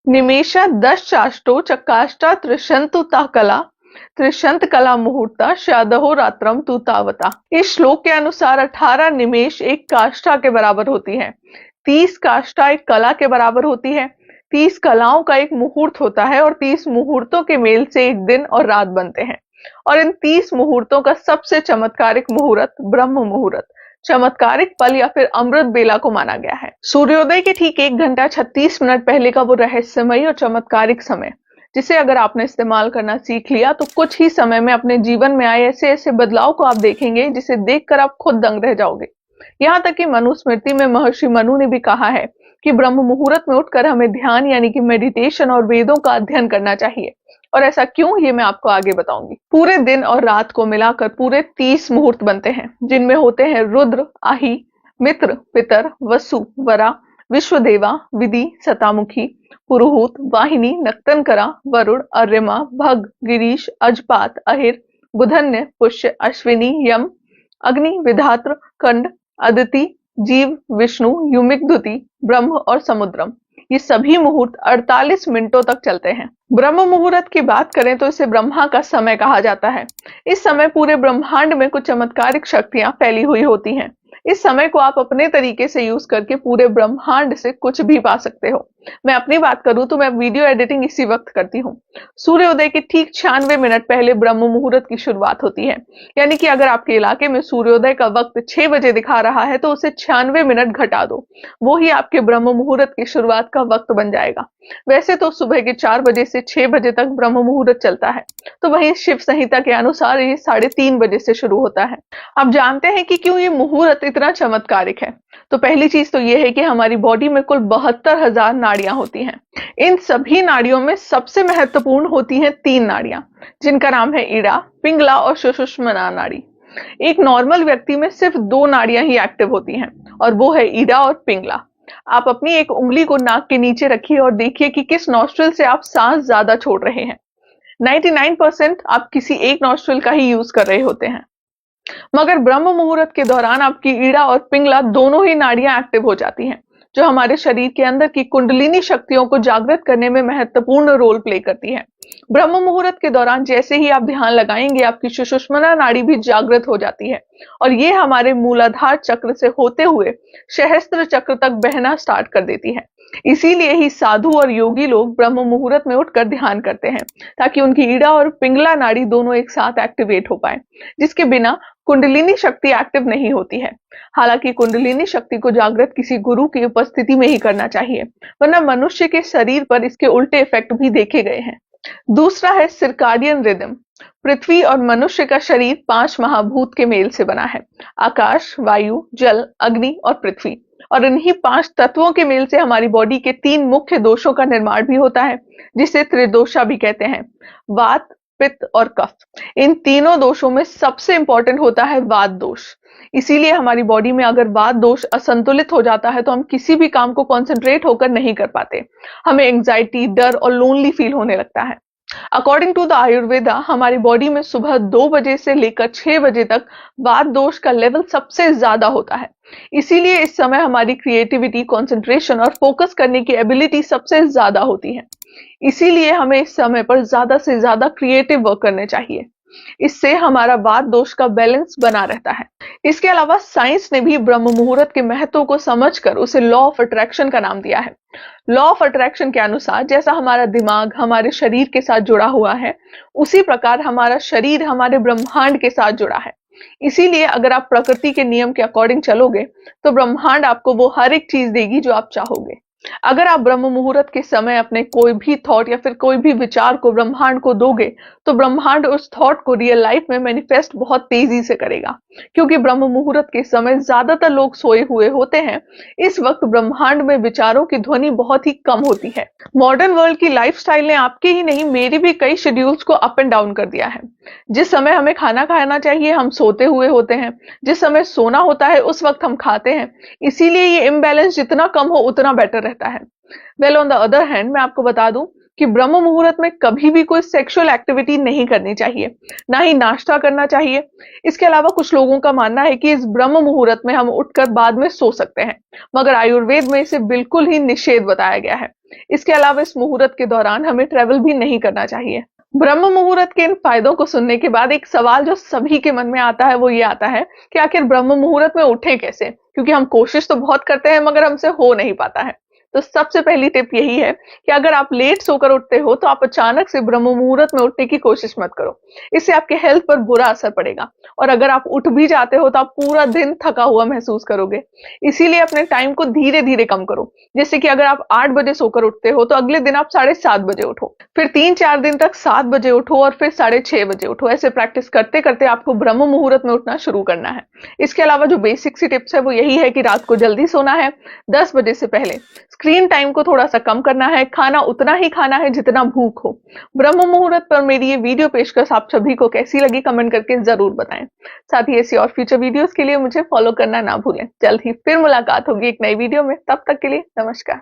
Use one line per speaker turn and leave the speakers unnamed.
निमेषा दशचाष्टो चकाष्टा त्रिशंतुता कला त्रिशंत कला मुहूर्ता श्यादहो रात्रम तु तावता। इस श्लोक के अनुसार 18 निमेष एक काष्ठा के बराबर होती है, 30 काष्ठा एक कला के बराबर होती है, 30 कलाओं का एक मुहूर्त होता है और 30 मुहूर्तों के मेल से एक दिन और रात बनते हैं। और इन 30 मुहूर्तों का सबसे चमत्कारिक मुहूर्त ब्रह्म मुहूर्त, चमत्कारिक पल या फिर अमृत बेला को माना गया है। सूर्योदय के ठीक 1 घंटा 36 मिनट पहले का वो रहस्यमयी और चमत्कारिक समय, जिसे अगर आपने इस्तेमाल करना सीख लिया तो कुछ ही समय में अपने जीवन में आए ऐसे ऐसे बदलाव को आप देखेंगे जिसे देखकर आप खुद दंग रह जाओगे। यहाँ तक कि मनुस्मृति में महर्षि मनु ने भी कहा है कि ब्रह्म मुहूर्त में उठकर हमें ध्यान यानी कि मेडिटेशन और वेदों का अध्ययन करना चाहिए। और ऐसा क्यों, ये मैं आपको आगे बताऊंगी। पूरे दिन और रात को मिलाकर पूरे 30 मुहूर्त बनते हैं, जिनमें होते हैं रुद्र, आही, मित्र, पितर, वसु, वरा, विश्वदेवा, विधि, सतामुखी, पुरुहूत, वाहिनी, नक्तनकरा, वरुण, अर्यमा, भग, गिरीश, अजपात, अहिर, बुधन्य, पुष्य, अश्विनी, यम, अग्नि, विधात्र, कंड, अदिति, जीव, विष्णु, युमिक, ब्रह्म और समुद्रम। ये सभी मुहूर्त 48 मिनटों तक चलते हैं। ब्रह्म मुहूर्त की बात करें तो इसे ब्रह्मा का समय कहा जाता है। इस समय पूरे ब्रह्मांड में कुछ चमत्कारिक शक्तियां फैली हुई होती हैं। इस समय को आप अपने तरीके से यूज करके पूरे ब्रह्मांड से कुछ भी पा सकते हो। मैं अपनी बात करूं तो मैं वीडियो एडिटिंग इसी वक्त करती हूँ। सूर्योदय के ठीक 96 मिनट पहले ब्रह्म मुहूर्त की शुरुआत होती है। यानी कि अगर आपके इलाके में सूर्योदय का वक्त 6 बजे दिखा रहा है तो उसे 96 मिनट घटा दो, वो ही आपके ब्रह्म मुहूर्त की शुरुआत का वक्त बन जाएगा। वैसे तो सुबह के 4 बजे से 6 बजे तक ब्रह्म मुहूर्त चलता है, तो वहीं शिव संहिता के अनुसार ये 3:30 बजे से शुरू होता है। अब जानते हैं कि क्यों ये मुहूर्त इतना चमत्कारिक है। तो पहली चीज तो ये है कि हमारी बॉडी में कुल 72,000 नाड़ियां होती हैं। इन सभी नाड़ियों में सबसे महत्वपूर्ण होती हैं 3 नाड़ियां, जिनका नाम है इड़ा, पिंगला और सुषुम्ना नाड़ी। एक नॉर्मल व्यक्ति में सिर्फ 2 नाड़ियां ही एक्टिव होती हैं, और वो है इड़ा और पिंगला। आप अपनी एक उंगली को नाक के नीचे रखिए और देखिए कि किस नॉस्ट्रिल से आप सांस ज्यादा छोड़ रहे हैं। 99% आप किसी एक नॉस्ट्रिल का ही यूज कर रहे होते हैं। मगर ब्रह्म मुहूर्त के दौरान आपकी ईड़ा और पिंगला दोनों ही नाड़ियां एक्टिव हो जाती हैं, जो हमारे शरीर के अंदर की कुंडलिनी शक्तियों को जागृत करने में महत्वपूर्ण रोल प्ले करती है। ब्रह्म मुहूर्त के दौरान जैसे ही आप ध्यान लगाएंगे, आपकी सुषुम्ना नाड़ी भी जागृत हो जाती है, और ये हमारे मूलाधार चक्र से होते हुए सहस्त्र चक्र तक बहना स्टार्ट कर देती है। इसीलिए ही साधु और योगी लोग ब्रह्म मुहूर्त में उठकर ध्यान करते हैं, ताकि उनकी ईड़ा और पिंगला नाड़ी दोनों एक साथ एक्टिवेट हो पाए, जिसके बिना कुंडलिनी शक्ति एक्टिव नहीं होती है। हालांकि कुंडलिनी शक्ति को जागृत किसी गुरु की उपस्थिति में ही करना चाहिए, वरना मनुष्य के शरीर पर इसके उल्टे इफेक्ट भी देखे गए हैं। दूसरा है सर्काडियन रिदम। पृथ्वी और मनुष्य का शरीर 5 महाभूत के मेल से बना है, आकाश, वायु, जल, अग्नि और पृथ्वी। और इन्हीं 5 तत्वों के मेल से हमारी बॉडी के 3 मुख्य दोषों का निर्माण भी होता है, जिसे त्रिदोषा भी कहते हैं, वात, पित्त और कफ। इन तीनों दोषों में सबसे इंपॉर्टेंट होता है वात दोष। इसीलिए हमारी बॉडी में अगर वात दोष असंतुलित हो जाता है तो हम किसी भी काम को कॉन्सेंट्रेट होकर नहीं कर पाते। हमें एंजाइटी, डर और लोनली फील होने लगता है। अकॉर्डिंग टू द आयुर्वेदा, हमारी बॉडी में सुबह 2 बजे से लेकर 6 बजे तक वात दोष का लेवल सबसे ज्यादा होता है। इसीलिए इस समय हमारी क्रिएटिविटी, कंसंट्रेशन और फोकस करने की एबिलिटी सबसे ज्यादा होती है। इसीलिए हमें इस समय पर ज्यादा से ज्यादा क्रिएटिव वर्क करने चाहिए। इससे हमारा वात दोष का बैलेंस बना रहता है। इसके अलावा साइंस ने भी ब्रह्म मुहूर्त के महत्व को समझकर उसे लॉ ऑफ अट्रैक्शन का नाम दिया है। लॉ ऑफ अट्रैक्शन के अनुसार जैसा हमारा दिमाग हमारे शरीर के साथ जुड़ा हुआ है, उसी प्रकार हमारा शरीर हमारे ब्रह्मांड के साथ जुड़ा है। इसीलिए अगर आप प्रकृति के नियम के अकॉर्डिंग चलोगे तो ब्रह्मांड आपको वो हर एक चीज देगी जो आप चाहोगे। अगर आप ब्रह्म मुहूर्त के समय अपने कोई भी थॉट या फिर कोई भी विचार को ब्रह्मांड को दोगे, तो ब्रह्मांड उस थॉट को रियल लाइफ में मैनिफेस्ट बहुत तेजी से करेगा। क्योंकि ब्रह्म मुहूर्त के समय ज्यादातर लोग सोए हुए होते हैं, इस वक्त ब्रह्मांड में विचारों की ध्वनि बहुत ही कम होती है। मॉडर्न वर्ल्ड की लाइफस्टाइल ने आपके ही नहीं, मेरे भी कई शेड्यूल्स को अप एंड डाउन कर दिया है। जिस समय हमें खाना खाना चाहिए हम सोते हुए होते हैं, जिस समय सोना होता है उस वक्त हम खाते हैं। इसीलिए ये इम्बैलेंस जितना कम हो उतना बेटर रहता है। Well on the other hand, मैं आपको बता दूं कि ब्रह्म मुहूर्त में कभी भी कोई सेक्सुअल एक्टिविटी नहीं करनी चाहिए, ना ही नाश्ता करना चाहिए। इसके अलावा कुछ लोगों का मानना है कि इस ब्रह्म मुहूर्त में हम उठकर बाद में सो सकते हैं, मगर आयुर्वेद में इसे बिल्कुल ही निषेध बताया गया है। इसके अलावा इस मुहूर्त के दौरान हमें ट्रेवल भी नहीं करना चाहिए। ब्रह्म मुहूर्त के इन फायदों को सुनने के बाद एक सवाल जो सभी के मन में आता है वो ये आता है कि आखिर ब्रह्म मुहूर्त में उठें कैसे, क्योंकि हम कोशिश तो बहुत करते हैं मगर हमसे हो नहीं पाता है। तो सबसे पहली टिप यही है कि अगर आप लेट सोकर उठते हो तो आप अचानक से ब्रह्म मुहूर्त में उठने की कोशिश मत करो, इससे आपके हेल्थ पर बुरा असर पड़ेगा। और अगर आप उठ भी जाते हो तो आप पूरा दिन थका हुआ महसूस करोगे। इसीलिए अपने टाइम को धीरे धीरे कम करो। जैसे कि अगर आप 8 बजे सोकर उठते हो तो अगले दिन आप 7:30 बजे उठो, फिर 3-4 दिन तक 7 बजे उठो और फिर 6:30 बजे उठो। ऐसे प्रैक्टिस करते करते आपको ब्रह्म मुहूर्त में उठना शुरू करना है। इसके अलावा जो बेसिक सी टिप्स है वो यही है कि रात को जल्दी सोना है, 10 बजे से पहले स्क्रीन टाइम को थोड़ा सा कम करना है, खाना उतना ही खाना है जितना भूख हो। ब्रह्म मुहूर्त पर मेरी ये वीडियो पेशकश आप सभी को कैसी लगी कमेंट करके जरूर बताएं। साथ ही ऐसी और फ्यूचर वीडियोस के लिए मुझे फॉलो करना ना भूलें। जल्द ही फिर मुलाकात होगी एक नई वीडियो में, तब तक के लिए नमस्कार।